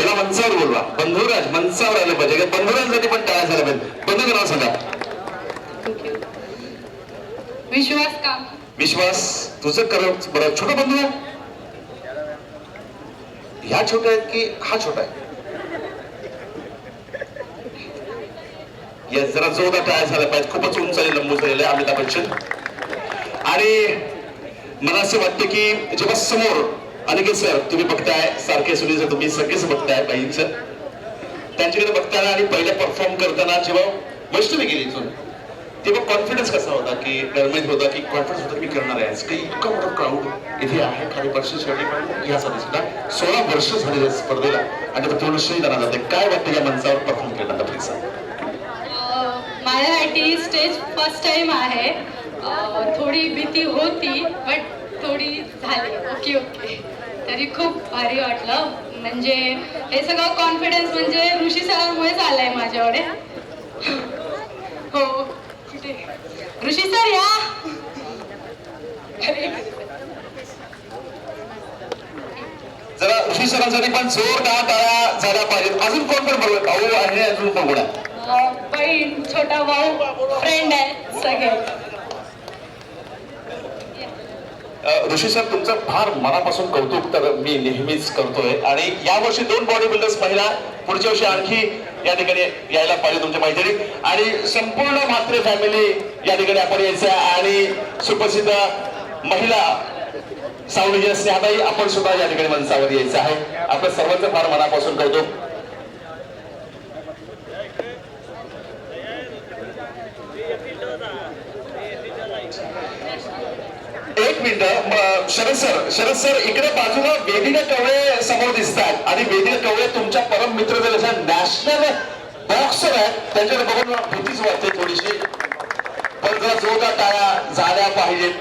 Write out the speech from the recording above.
त्याला मंचावर बोलवा. बंधुराज मंचावर आलं पाहिजे. बंधुराजसाठी पण टाळ्या झाल्या पाहिजे. बंधू नाव सांगा. विश्वास काम. विश्वास तुझं कर बरं. छोटा बंधू ह्या छोट्या आहेत की हा छोटा आहे? या जरा जोरदार टाळ्या झाल्या पाहिजेत. खूपच उंच आणि लंबू झालेलं आहे अमिताभ बच्चन. आणि मला असं वाटतं की जेव्हा समोर अनिकेत सर तुम्ही बघताय, सारखे सुनील सर तुम्ही सगळेच बघताय, बाईंचं त्यांच्याकडे बघताना आणि पहिल्या परफॉर्म करताना जेव्हा वैष्णवी गेली इथून तेव्हा कॉन्फिडन्स कसा होता की डरमेज होता की कॉन्फिडन्स होता की मी करणार आहे की इतका मोठा क्राऊड इथे आहे. खाली वर्ष शेवटी यासाठी सुद्धा 16 वर्ष झालेल्या स्पर्धेला आणि पूर्ण श्रेय त्यांना जाते. काय वाटतं या मंचावर परफॉर्म केल्यानंतर प्लीज सांग. माझ्यासाठी स्टेज फर्स्ट टाइम आहे. थोडी भीती होती बट थोडी झाली. ओके ओके तरी खूप भारी वाटलं. म्हणजे हे सगळं कॉन्फिडन्स म्हणजे ऋषी सरांमुळेच आलंय माझ्याकडे. हो कुठे ऋषी सर या. जरा ऋषी सरांसाठी पण जोरदार टाळ्या झाल्या पाहिजेत. अजून कोण पण बरोबर भाऊ आहे अजून पण कोण बहीण छोटा भाऊ फ्रेंड आहे सगळे. ऋषी सर तुमचं फार मनापासून कौतुक तर मी नेहमीच करतोय. आणि यावर्षी 2 बॉडी बिल्डर्स महिला, पुढच्या वर्षी आणखी या ठिकाणी यायला पाहिजे तुमच्या मैत्रिणी. आणि संपूर्ण म्हात्रे फॅमिली या ठिकाणी आपण यायचं आहे. आणि सुप्रसिद्ध महिला सावली स्नेहाताई आपण सुद्धा या ठिकाणी मंचावर यायचं आहे. आपल्या सर्वांचं फार मनापासून कौतुक. एक मिनिट शरद सर इकडे बाजूला वेदिका कवळे समोर दिसतात आणि वेदिका कवळे तुमच्या परम मित्र जर नॅशनल बॉक्सर आहेत त्यांच्याकडे बघून भीतीच वाटते थोडीशी. पण जरा जोरदार टाळ्या झाल्या पाहिजेत.